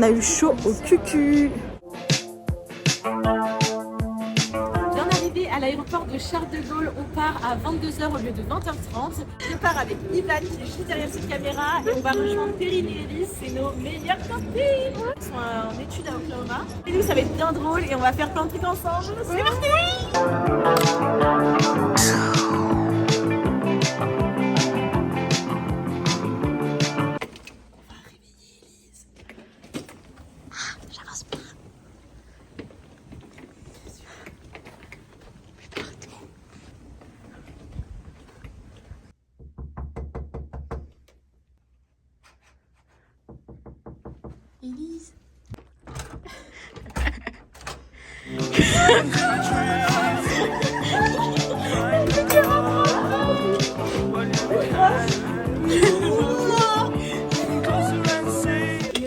On a eu chaud au cucu. Bien arrivé à l'aéroport de Charles de Gaulle, on part à 22h au lieu de 20h30. Je pars avec Ivan qui est juste derrière cette caméra et on va rejoindre Perrine et Elise, c'est nos meilleures copines. Ils sont en études à Oklahoma. Et nous ça va être bien drôle et on va faire plein de trucs ensemble. C'est parti! Elise.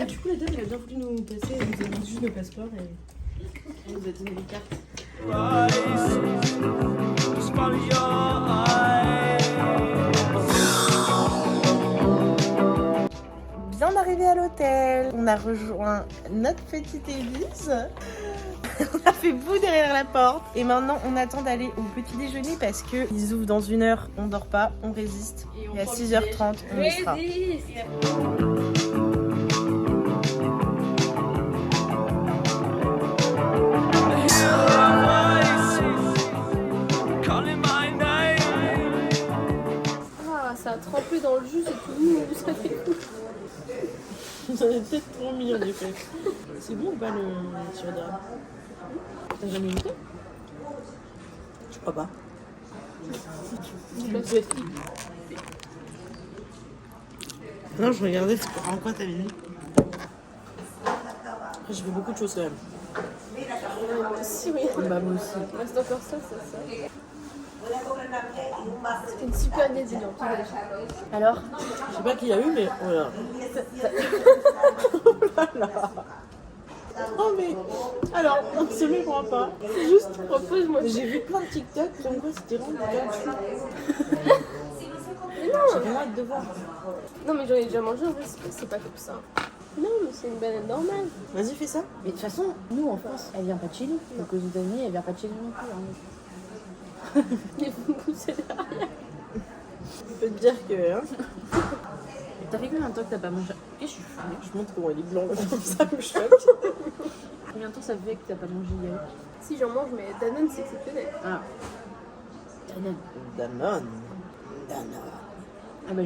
Du coup la dame elle a bien voulu nous passer, elle nous a donné juste nos passeports et elle nous a donné les cartes. Bien arrivé à l'hôtel, on a rejoint notre petite Elise. On a fait bout derrière la porte et maintenant on attend d'aller au petit déjeuner parce que ils ouvrent dans 1 heure, on dort pas, on résiste et à 6h30 on y sera. Ah, ça a trempé dans le jus, c'est tout mou, ça fait cool. Vous en avez peut-être trop mis en effet. C'est bon ou pas le sirop d'érable? T'as jamais goûté? Je crois pas. Non, je regardais en quoi t'avais mis. Après, j'ai fait beaucoup de choses quand même. Moi aussi, oui. Bah, moi aussi. Il reste encore ça. C'était une super idée du petit-déj. Alors, je sais pas qui y a eu, mais voilà. Voilà. Oh mais, alors, on ne se méprend pas. Juste propose-moi. J'ai vu plein de TikTok comme quoi c'était vraiment du caoutchouc. Mais non, J'ai vraiment hâte de voir. non, mais j'en ai déjà mangé, en vrai, c'est pas comme ça. Non, mais c'est une banane normale. Vas-y, fais ça. Mais de toute façon, nous en France, elle vient pas de chez nous. Donc aux États-Unis, elle vient pas de chez nous non plus. Hein. Et vous me poussez derrière. Je peux te dire que. Hein, T'as fait combien de temps que t'as pas mangé? je suis fumée. Je montre comment il est blanc comme ça me choque. Combien de temps ça fait que t'as pas mangé hier? Si j'en mange, mais Danone, c'est exceptionnel. Ah. Danone. Danone. Ah bah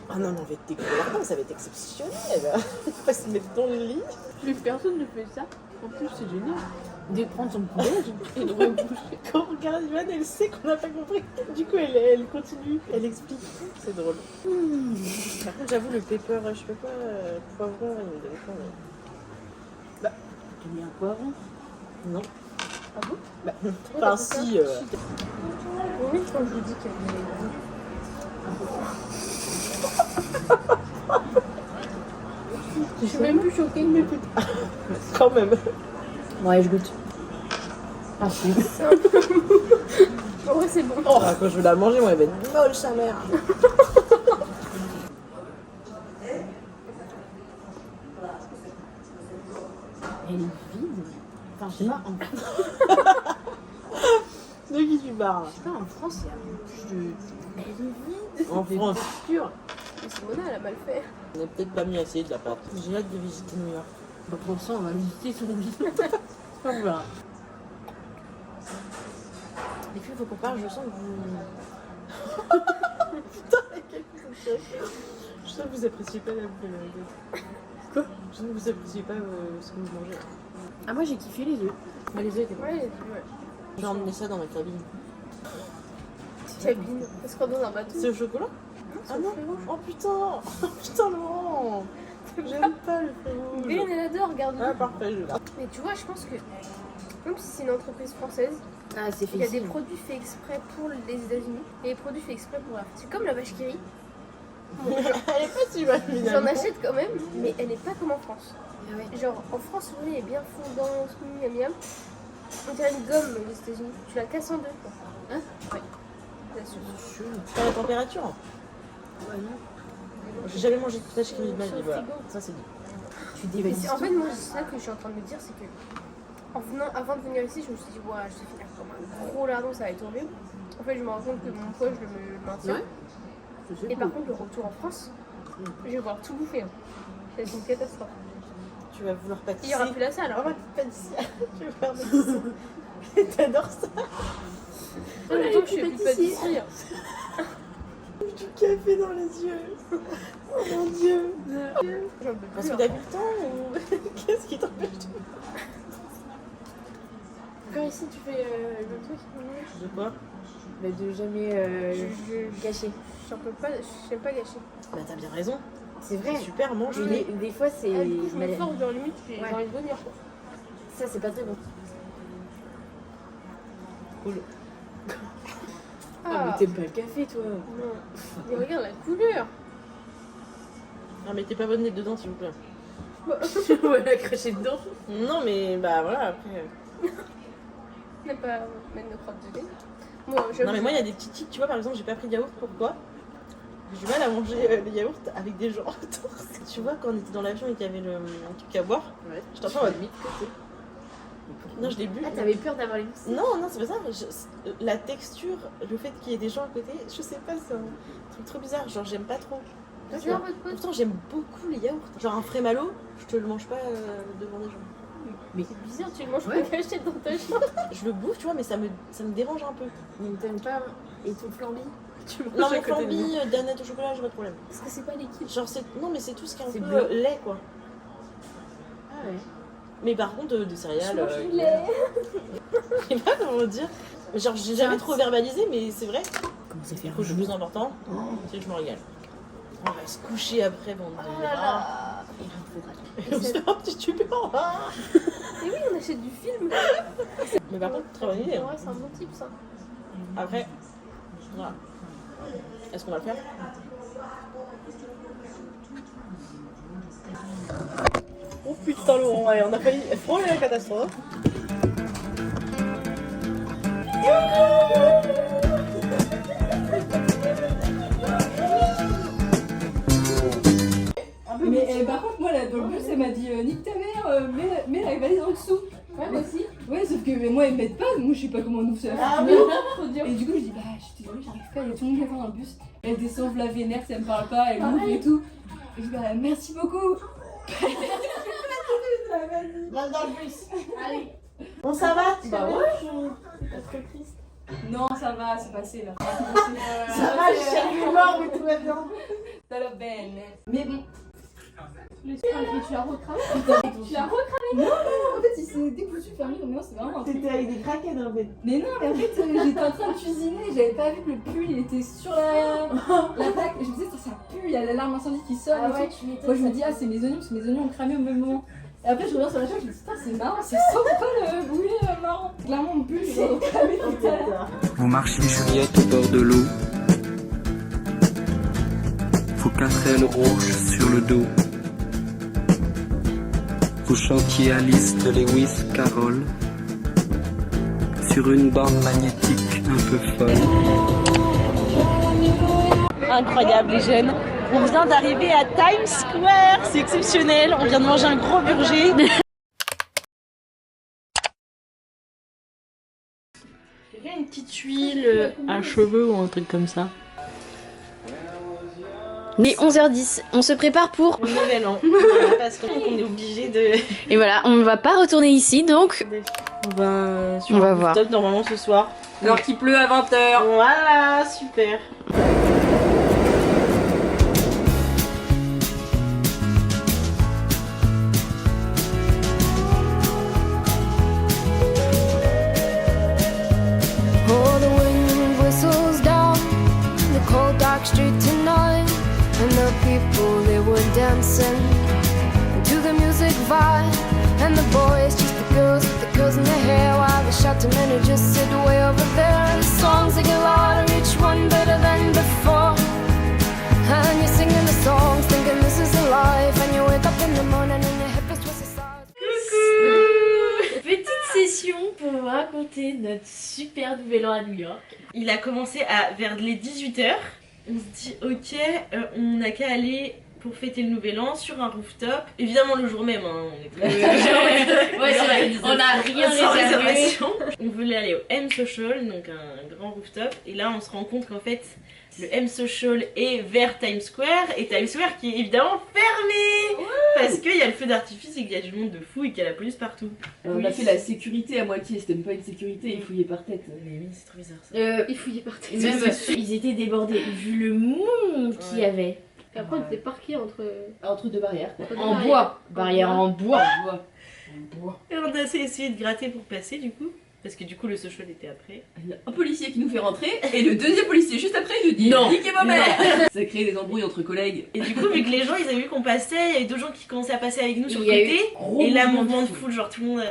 Ah non, mais on va être découvert, ça va être exceptionnel. On va se mettre dans le lit. plus personne ne fait ça. En plus, c'est génial. De prendre son poulet et de reboucher. Quand on regarde Ivan, elle sait qu'on n'a pas compris. Du coup, elle continue, elle explique. C'est drôle. Par contre, j'avoue, le pepper, je sais pas quoi, poivron, il me donne pas. Bah, t'as mis un poivron? Non. Ah bon? Bah, Ouais, enfin, c'est ça. si. Oui, quand je vous dis qu'elle est... Je suis même plus choquée, mais putain. Quand même. Bon, allez, je goûte. Ah, si. En vrai, c'est bon. Oh, quand je vais la manger, moi, elle va être molle, sa mère. Elle est vide. Enfin, je sais pas, De qui tu parles? en France, il y a plus de. Elle est vide. En France. Sûr. Mais Simona, elle a mal fait. On n'a peut-être pas mis assez de la pâte. J'ai hâte de visiter New York. Bah, pour ça, on va visiter son vie. On verra. Les filles, faut qu'on parle, je sens que vous... Putain, mais quel coup. Je sens que vous appréciez pas la bouffe. Quoi? Je sens que vous appréciez pas ce que vous mangez. Ah, moi, j'ai kiffé les œufs. Mais les œufs étaient bons. Ouais. J'ai emmené ça dans ma cabine. Petite cabine. Est-ce qu'on dans un bateau? C'est au chocolat? Ah non? Oh putain! Oh putain, Laurent! J'aime pas le fruit rouge. Hélène, elle adore, regarde. Ah parfait, je l'ai. Mais tu vois, je pense que même si c'est une entreprise française, Ah, c'est il y a facile. des produits faits exprès pour les États-Unis et des produits faits exprès pour l'Afrique. C'est comme la vache qui rit. Elle est pas si mal, J'en finalement. achète quand même, mais elle n'est pas comme en France. Ah ouais. Genre, en France, le lait est bien fondant, miam miam. On dirait une gomme aux États-Unis. Tu la casses en deux, quoi. Hein? Ouais. Bien sûr. Pas la température? Ouais, non. J'ai jamais mangé de vache qui rit de ma vie, Sur le voilà. frigo. Ça, c'est dit. Tu dévalises En tout. fait, moi, c'est ça que je suis en train de me dire, c'est que avant de venir ici, je me suis dit, ouais, je vais finir comme un gros lardon, ça va être horrible. En fait, je me rends compte que mon poids, je le maintiens. Ouais. Et par contre, le retour en France, je vais voir tout bouffer. Hein. C'est une catastrophe. Tu vas vouloir Il n'y pâtisser. aura plus la salle. Oh, Hein. pâtissière. Tu veux faire pâtisser. T'adores ça. En même temps, je suis plus pâtissier. Du café dans les yeux. Oh mon dieu. J'en peux Parce plus. que t'as vu le temps ou qu'est-ce qui t'empêche de... Quand ici, tu fais le truc. De quoi? Mais de jamais gâcher. J'en peux pas, j'aime pas gâcher. Bah t'as bien raison. C'est vrai. C'est super, mange. Mais des fois, c'est. Ah, du coup, je me force, genre limite, j'ai Ouais. envie de vomir. Quoi. Ça, c'est pas très bon. Cool. Ah, mais t'aimes pas le café, toi. Non. Mais regarde la couleur. Non mais t'es pas bonne d'être dedans s'il vous plaît. Ouais, elle a craché dedans. Non mais bah voilà après. N'a pas mettre nos crottes de lait. Moi, Non mais moi il y a des petits tics, tu vois par exemple j'ai pas pris de yaourt, pourquoi? J'ai du mal à manger les yaourts avec des gens autour. Tu vois quand on était dans l'avion et qu'il y avait le truc à boire, Ouais. je t'entends en mode Limite côté. non je l'ai bu. Ah, t'avais peur d'avoir les mousses? Non, c'est pas ça, mais la texture, le fait qu'il y ait des gens à côté, je sais pas, c'est un truc trop bizarre, genre j'aime pas trop. C'est un peu de pote. Pourtant j'aime beaucoup les yaourts. Genre un frais malo, je te le mange pas devant des gens. C'est bizarre, tu le manges Ouais. pas caché dans ta chambre. Je le bouffe, tu vois, mais ça me dérange un peu. Mais t'aimes pas. Et ton flambi? Tu manges Non à mais côté de flambi, nous. danette au chocolat, j'ai pas de problème. Parce que c'est pas l'équipe. Genre c'est... Non mais c'est tout ce qui est un C'est peu bleu. lait quoi. Ah ouais. Mais par contre des céréales... Je mange du lait. Je sais pas comment dire. Genre j'ai jamais trop verbalisé mais c'est vrai. Comment ça fait Du coup, le plus important, c'est que je me régale. On va se coucher après, bon. Oh là là. Et on se fait un petit tube. Et oui, on achète du film. Mais par contre, très bonne idée. Ouais, c'est un bon type ça. Après, voilà. Est-ce qu'on va le faire? Oh putain Laurent, allez, on a failli frôler la catastrophe. Mais par contre, moi, là, dans le bus, elle m'a dit nique ta mère, mets la valise en dessous. Ouais, moi aussi. Ouais, sauf que mais moi, ils me mettent pas, moi, je sais pas comment on ouvre ça. Ah oui, trop dur. Et du coup, je dis, bah, je suis désolée, j'arrive pas, il y a tout le monde qui est dans le bus. Elle descend, la vénère, si elle me parle pas, elle m'ouvre et tout. Et je dis, bah, merci beaucoup. Mal dans le bus. Allez. Bon, ça va? Bah ouais. Pas trop triste. Non, ça va, c'est passé là. Ça va, je cherche l'humeur, mais tout va bien. Ça va bien. Mais bon. Le spray, tu l'as recramé. Tu l'as recramé. Non, en fait, il s'est décousu, fermé, donc non, c'est vraiment un truc. T'étais avec des craquettes en fait. Mais non, mais en fait, j'étais en train de cuisiner, j'avais pas vu que le pull il était sur la plaque. Et je me disais, ça pue, il y a l'alarme incendie qui sonne. Ah et ouais, tout. tu m'étonnes. Moi, je me dis, ah, c'est mes oignons, parce que mes oignons ont cramé au même moment. Et après, je reviens sur la chaîne, je me dis, putain, c'est marrant, c'est sans pas le bruit marrant. Clairement, mon pull, il est cramé tout à l'heure. Vous marchez Juliette au bord de l'eau. Vos 4 ailes rouges sur le dos. Vous chantiez Alice de Lewis Carroll sur une bande magnétique un peu folle. Incroyable les jeunes. On vient d'arriver à Times Square, c'est exceptionnel. On vient de manger un gros burger. Il y a une petite huile à cheveux ou un truc comme ça. Il est 11h10, on se prépare pour... Le nouvel an. Voilà, parce qu'on est obligé de... Et voilà, on ne va pas retourner ici, donc On va, sur On va le voir. rooftop, normalement ce soir. Alors qu'il pleut à 20h. Voilà, super. Oh, the wind whistles down the cold dark street tonight, and the people they were dancing to the music vibe, and the boys just the girls in their hair, while the shouting men who just sit way over there. And the songs they get louder, each one better than before, and you're singing the songs, thinking this is a life, and you wake up in the morning and your hip is twisted sides. Petite session pour vous raconter notre super nouvel an à New York. Il a commencé vers les 18h. On se dit ok, on n'a qu'à aller pour fêter le nouvel an sur un rooftop. Évidemment le jour même, hein, on est très... Ouais, c'est vrai, on a rien sans réservé. réservation. On voulait aller au M Social, donc un grand rooftop, et là on se rend compte qu'en fait le M Social est vers Times Square, et Times Square qui est évidemment fermé parce qu'il y a le feu d'artifice et qu'il y a du monde de fou et qu'il y a la police partout. On a fait la sécurité à moitié, c'était même pas une sécurité, ils fouillaient par tête. Mais oui, c'est trop bizarre ça. Il fouillait par terre. Et même, ils étaient débordés, vu le monde qu'il y avait. Et après, on était parqués Entre deux barrières, quoi. entre En deux bois, barrière en bois. On voit. Et on a essayé de gratter pour passer du coup, parce que du coup le social était après. Il y a un policier qui nous fait rentrer, et le deuxième policier juste après il nous dit Non. niquez ma mère. Ça crée des embrouilles entre collègues. Et du coup, vu que les gens ils avaient vu qu'on passait, il y avait d'autres gens qui commençaient à passer avec nous sur le Il y a côté. Gros Et là, mouvement mouvement de foule. foule, genre tout le monde.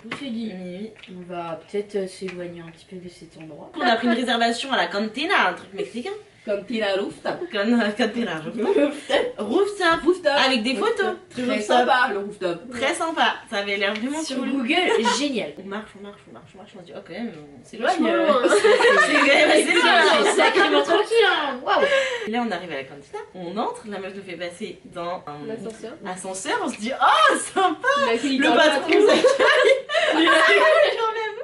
Je me suis dit, Oui. on va peut-être s'éloigner un petit peu de cet endroit. On a pris une réservation à la cantina, un truc mexicain. Comme t'es la rooftop. Cantina, rooftop. Rooftop. Avec des photos. Très sympa le rooftop. Très sympa. Ça avait l'air vraiment Sur cool. Google, génial. On marche. On se dit, oh, quand même, on barrières. s'éloigne. Vachement loin. C'est quand même assez loin. C'est sacrément tranquille, hein. Waouh. Et là, on arrive à la cantina. On entre, la meuf nous fait passer dans un L'ascenseur. ascenseur. On se dit, oh, sympa. Le Le patron nous accueille.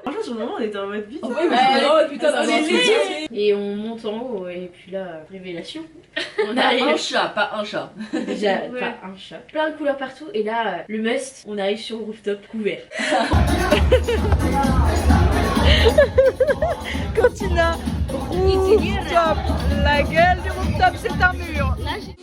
Franchement, sur le moment, on était en mode vite. Oh ouais, mais c'est marrant, putain, d'avoir un truc. Et on monte en haut, et puis là, révélation. On Pas un arrive. chat, pas un chat. Déjà, Ouais. pas un chat. Plein de couleurs partout, et là, le must, on arrive sur le rooftop couvert. Cantina rooftop. La gueule du rooftop, c'est un mur.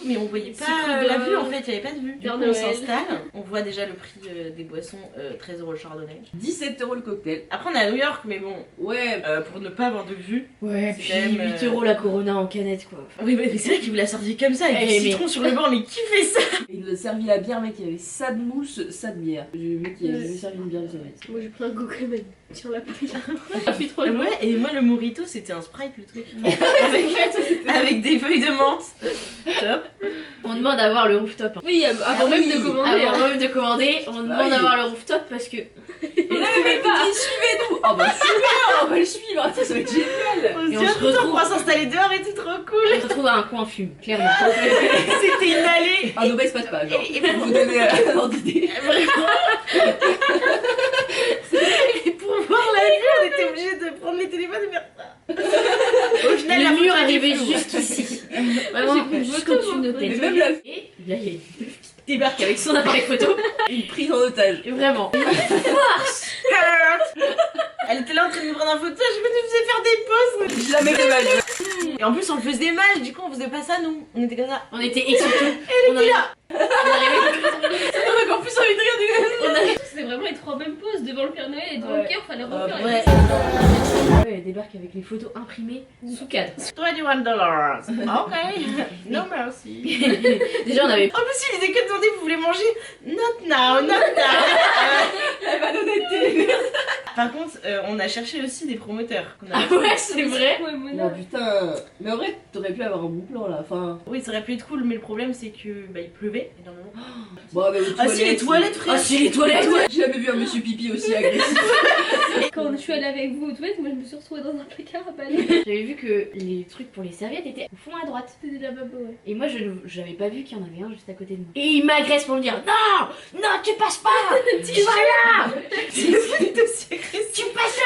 Mais on voyait pas Cycle de- la vue en fait, il n'y avait pas de vue. Du Père coup, Noël. on s'installe, on voit déjà le prix des boissons, 13 € le chardonnay. 17 € le cocktail. Après, on est à New York, mais bon, Ouais. pour ne pas avoir de vue. Ouais, C'est puis quand même, 8 € la Corona en canette, quoi. Oui, mais c'est vrai qu'il vous l'a sorti comme ça, avec Eh, du citron sur le bord, mais qui fait ça? Il nous a servi la bière, mec, il y avait ça de mousse, ça de bière. Le mec, il avait servi une bière de sa mec. Moi j'ai pris un go quand même. Sur la prise. Ça fait trop loin. Ouais, et moi, le mojito, c'était un Sprite, le truc. avec des feuilles de menthe. Top. On demande à voir le rooftop. Hein. Oui, avant même de commander. Avant même de commander, on demande oui. à voir le rooftop parce que. Et là, le mec il dit suivez-nous. Oh bah suivez-nous, on va le suivre, attends, ça va être génial. On se Et dit, on se ah, putain, on retrouve. pourra s'installer dehors et tout, trop cool. On se retrouve à un coin fume, clairement. C'était une allée. Ah, Nobel se passe pas, genre. Pour vous donner un ordre d'idée. Et pour voir la vue, on était obligé de prendre les téléphones et faire ça. Au final, la Le mur photo arrivait était floue. juste ici. Vraiment, juste au-dessus de nos Mais têtes. même la Et là, il y a une meuf qui débarque avec son appareil photo. une prise en otage. Et vraiment. Elle était là en train de me prendre en photo, je me faisais faire des poses. J'ai jamais fait ma vie. Et en plus, on le faisait mal, du coup, on faisait pas ça, nous. On était comme ça. On était excités. On arrivait là. On arrivait. On a encore plus envie de regarder. C'était vraiment les trois mêmes poses devant le Père Noël et devant Ouais. le cœur, fallait refaire. Ouais. Ouais, elle débarque avec les photos imprimées sous cadre. $21. Ok. No mercy. Déjà, on avait. En plus, il était que demandé, vous voulez manger? Not now, not now. La malhonnêteté. Par contre, on a cherché aussi des promoteurs. qu'on a- Ah ouais, c'est vrai. Ouais, moi, Oh non. putain. Mais en vrai, t'aurais pu avoir un bon plan là. Enfin. Oui, ça aurait pu être cool, mais le problème, c'est que bah, il pleuvait énormément. Bon, mais aux Ah si, les toilettes, frère. Ah, si, les toilettes, ouais. J'ai jamais vu un monsieur pipi aussi agressif. Quand je suis allée avec vous aux toilettes, moi je me suis retrouvée dans un placard à balai. J'avais vu que les trucs pour les serviettes étaient au fond à droite. C'était de la baba, ouais. Et moi, j'avais pas vu qu'il y en avait un juste à côté de moi. Et il m'agresse pour me dire non, non, tu passes pas, tu vas là, Il est aussi agressif. tu passes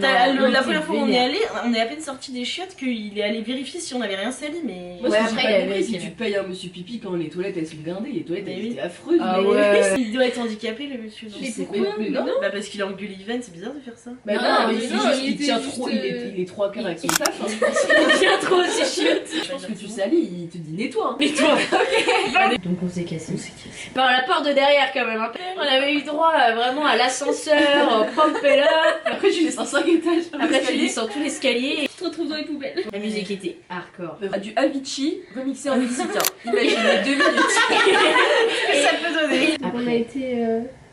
là. La première fois où on est allé, on est à peine sorti des chiottes qu'il est allé vérifier si on avait rien sali, mais. Moi, Ouais, ce que après, j'ai il pas avait compris, si vérifié. tu payes un monsieur pipi quand les toilettes elles sont blindées, les toilettes Mais elles oui. étaient affreuses. Ah mais- ouais. Il doit être handicapé, le monsieur. non Mais sais pourquoi pas, mais non. Bah parce qu'il est en Gullivan, c'est bizarre de faire ça. Bah Non, non, mais mais c'est non, juste il qu'il était tient juste, trop, il est trois quarts avec son taf. Hein. Il vient trop, c'est chiant. Je pense que tu salis, il te dit nettoie. Hein. Mais toi. Donc on s'est cassé. Par la porte de derrière quand même. Hein. On avait eu droit vraiment à l'ascenseur, pump it up. Après, tu descends 5 étages. Après tu descends tout l'escalier. Tu te retrouves dans les poubelles. La musique était hardcore. Du Avicii remixé en mexicain. Imagine les 2 minutes. Ça peut donner. Donc on a été.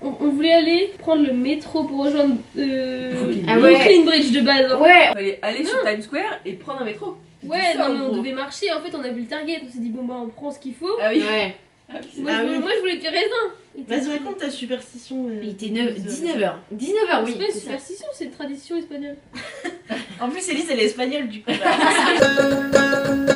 On voulait aller prendre le métro pour rejoindre Ah ouais. Brooklyn Bridge de base. Hein. Ouais. Il fallait aller sur Times Square et prendre un métro. Ouais, C'est ça, non, mais en on gros. devait marcher. En fait, on a vu le target. On s'est dit, bon, bah, on prend ce qu'il faut. Ah oui. Ouais. Moi, Ah oui. moi, je voulais du raisin. Vas-y, raconte ta superstition. Il était 19h. 19h, oui. C'est pas une c'est ça. superstition, c'est une tradition espagnole. En plus, Elise, elle est espagnole du coup.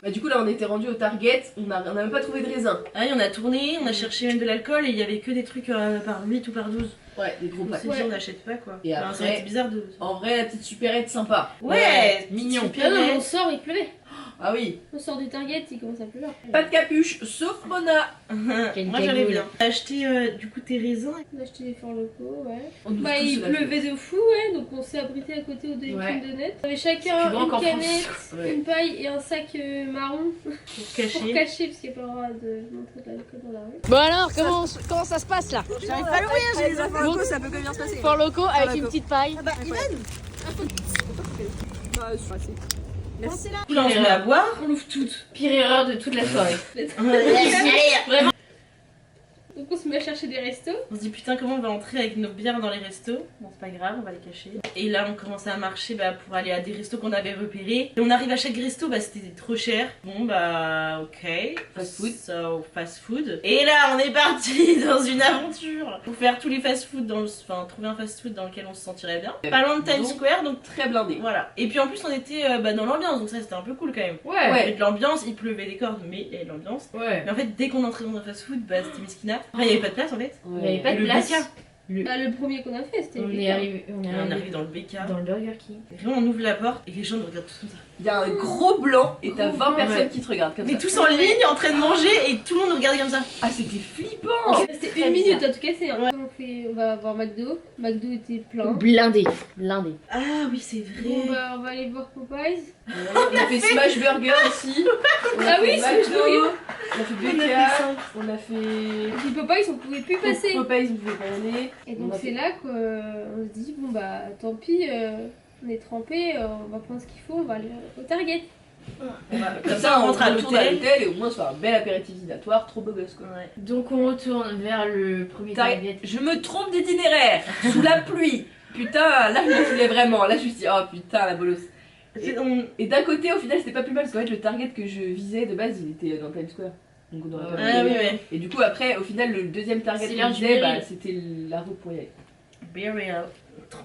Bah, du coup, là, on était rendu au Target, on a même pas trouvé de raisin. Ah oui, on a tourné, on a cherché même de l'alcool et il y avait que des trucs par 8 ou par 12. Ouais, des gros On packs. s'est dit, on n'achète pas quoi. Et Enfin, après, ça aurait été bizarre de. en vrai, la petite supérette sympa. Ouais, mignon. Ah non, on sort, il pleuvait. Ah oui. On sort du Target, il commence à pleuvoir. Pas de capuche, sauf Mona. Quelle Moi j'allais cagoule. bien. T'as acheté du coup tes raisins. On a acheté des forts locaux, ouais. On nous Bah, tous il se la pleuvait de fou, ouais, donc on s'est abrité à côté au début Ouais. de net. On avait chacun C'est plus grand une qu'en canette, France. Ouais. une paille et un sac marron Pour pour cacher. cacher, parce qu'il n'y a pas le droit de montrer de l'alcool dans la rue. Bon alors, comment ça se passe là? J'arrive pas à l'ouvrir, j'ai les affaires locaux, ça peut que bien se passer. Fort locaux avec une petite paille. Bah, Ivan Bah, je suis passée. Merci. Là on se met à boire. On l'ouvre toutes. Pire erreur de toute la soirée. Vraiment. Donc on se met à chercher des restos. On se dit putain comment on va entrer avec nos bières dans les restos. Bon c'est pas grave, on va les cacher. Et là on commence à marcher pour aller à des restos qu'on avait repérés. Et on arrive à chaque resto, c'était trop cher. Bon bah ok. Fast food. So fast food. Et là on est parti dans une aventure. Pour faire tous les fast food trouver un fast food dans lequel on se sentirait bien. Pas loin de Times Donc, Square donc Très blindé. voilà. Et puis en plus on était dans l'ambiance donc ça c'était un peu cool quand même. Ouais. Il y avait de l'ambiance, il pleuvait des cordes mais il y avait de l'ambiance. Ouais. Mais en fait dès qu'on entrait dans un fast food c'était Miskina. Après il y avait pas de place en fait. Il n'y avait pas Et de le place. BK. Bah, le premier qu'on a fait, c'était On le est Picard. arrivé, Et on est arrivé dans le BK. dans le Burger King. Et vraiment, on ouvre la porte et les gens nous regardent tous comme ça. Il y a un gros blanc et t'as 20 personnes Ouais. qui te regardent comme Mais ça. tous en ligne, en train de manger et tout le monde nous regardait comme ça. Ah, c'était flippant. C'était Très une minute bizarre. à tout casser. Hein. On va voir McDo. McDo était plein. Blindé. Ah oui, c'est Bon vrai. bah on va aller voir Popeyes. On a fait Smash Burger aussi. On a Ah fait oui, Smash McDo, Burger. on a fait On a BK, fait ça. on a fait. Et puis Popeyes, on pouvait plus passer. Popeyes, on pouvait pas y aller. Et On donc a c'est fait- là qu'on se dit bon bah tant pis, on est trempé, on va prendre ce qu'il faut, on va aller au Target. Comme ça, on rentre à retourne à l'hôtel. l'hôtel et au moins on se fait un bel apéritif dînatoire, trop beau gosse quoi. Ouais. Donc on retourne vers le premier Target. Je me trompe d'itinéraire sous la pluie. Putain, là je me voulais vraiment. Là je me suis dit, oh putain, la bolosse. Et d'un côté, au final, c'était pas plus mal parce qu'en fait, le Target que je visais de base, il était dans Times Square. Donc on aurait pas pu y Ah oui, aller. ouais. Et du coup, après, au final, le deuxième Target C'est qu'on l'heure du visait, péril. c'était la route pour y aller. Burial.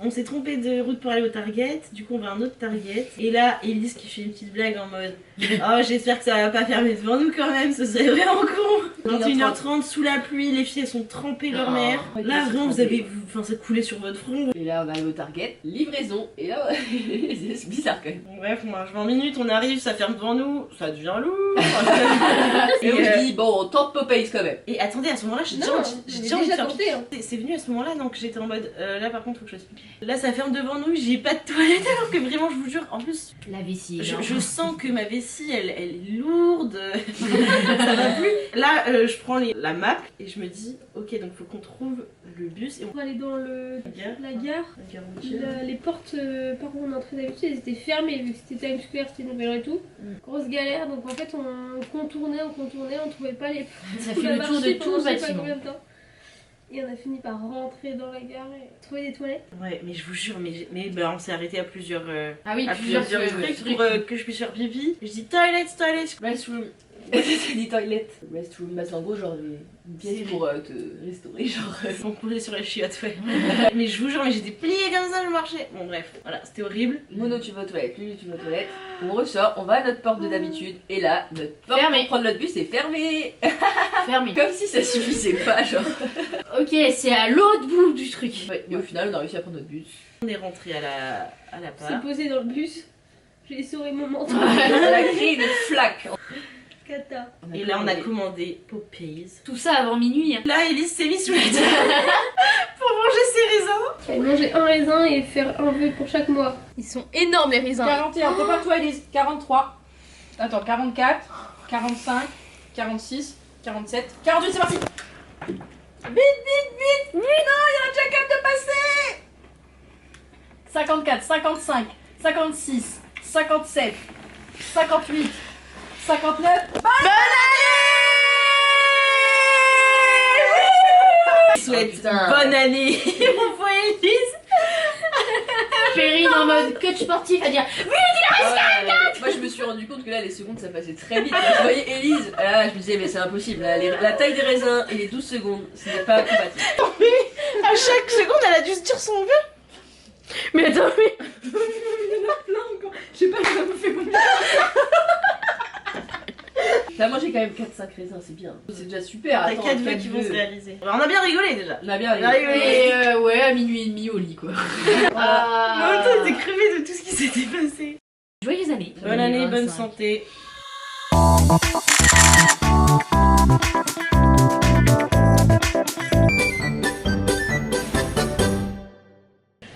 On s'est trompé de route pour aller au Target, du coup on va à un autre Target. Et là, Elise qui fait une petite blague en mode oh, j'espère que ça va pas fermer devant nous quand même, ce serait vraiment con. 21h30 sous la pluie, les filles elles sont trempées leur mère. Ouais, Là c'est vraiment vous trempé. avez, enfin ça coulait sur votre front. Et là, on arrive au Target, livraison, et là, c'est bizarre quand même. Bref, on marche 20 minutes, on arrive, ça ferme devant nous, ça devient lourd. Et on Et, se dit, bon, on tente Popeyes quand même. Et attendez, à ce moment-là, j'ai Non, déjà envie de faire tenté. Hein. C'est venu à ce moment-là, donc j'étais en mode là par contre faut que je fasse pipi. Là ça ferme devant nous, j'ai pas de toilette alors que vraiment je vous jure, en plus La vessie. je sens que ma vessie elle est lourde, ça va plus. Là je prends la map et je me dis ok donc faut qu'on trouve le bus et On va aller dans la gare. la gare. La gare routière. Les portes par où on entrait d'habitude, elles étaient fermées vu que c'était Times Square, c'était Nouvelle et tout. Grosse galère, donc en fait on contournait, on trouvait pas les Ça On fait a le tour marché de pendant tout le je sais pas bâtiment. combien de temps. Et on a fini par rentrer dans la gare et trouver des toilettes. Ouais mais je vous jure mais bah, on s'est arrêté à plusieurs Ah oui, à plusieurs trucs pour que je puisse faire pipi. Je dis toilet. Restroom. J'ai dit toilette. Restroom, bah c'est en gros genre une pièce pour te restaurer, genre. On coulait sur les chiottes, ouais. Mais je vous jure, mais j'étais pliée comme ça, je marchais. Bon, bref, voilà, c'était horrible. Mono, tu vas aux toilettes, Lulu, tu vas aux toilettes. On ressort, on va à notre porte de d'habitude, et là, notre porte Fermé. pour prendre notre bus est fermée. Fermé. Comme si ça suffisait pas, genre. Ok, c'est à l'autre bout du truc. Ouais, mais au final, on a réussi à prendre notre bus. On est rentré à la On s'est part. posé dans le bus. J'ai essoré mon manteau. On a créé une flaque. Cata. Et là, on a commandé Popeyes. Tout ça avant minuit. Hein. Là, Elise s'est mise sous la table pour manger ses raisins. J'allais manger un raisin et faire un vœu pour chaque mois. Ils sont énormes les raisins. 41, prépare-toi Elise. 43. Attends, 44, 45, 46, 47, 48, c'est parti. Vite, vite, vite. Non, il y a un check-up de passer. 54, 55, 56, 57, 58, 59. Je souhaite putain. bonne année. Mon voix Elise. Perrine en mode coach sportif à dire Moi, je me suis rendu compte que là, les secondes, ça passait très vite. Là, je voyais Elise, là, je me disais, mais c'est impossible. Là, la taille des raisins et les 12 secondes, ce n'est pas compatible. À chaque seconde, elle a dû se dire son vœu. Mais attends, mais. Il y en a plein encore. Je sais pas, ça me fait combien. T'as mangé quand même 4-5 raisins, c'est bien. C'est déjà super. T'as Attends, 4 vœux qui vont se réaliser. On a bien rigolé déjà. On a bien On a rigolé. rigolé. Et ouais, à minuit et demi au lit quoi. Moi, toi, t'es crevé de tout ce qui s'était passé. Joyeuses années. Bonne année, bonne santé.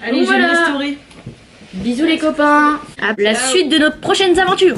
Allez, Voilà. Bisous les copains. À la suite de nos prochaines aventures.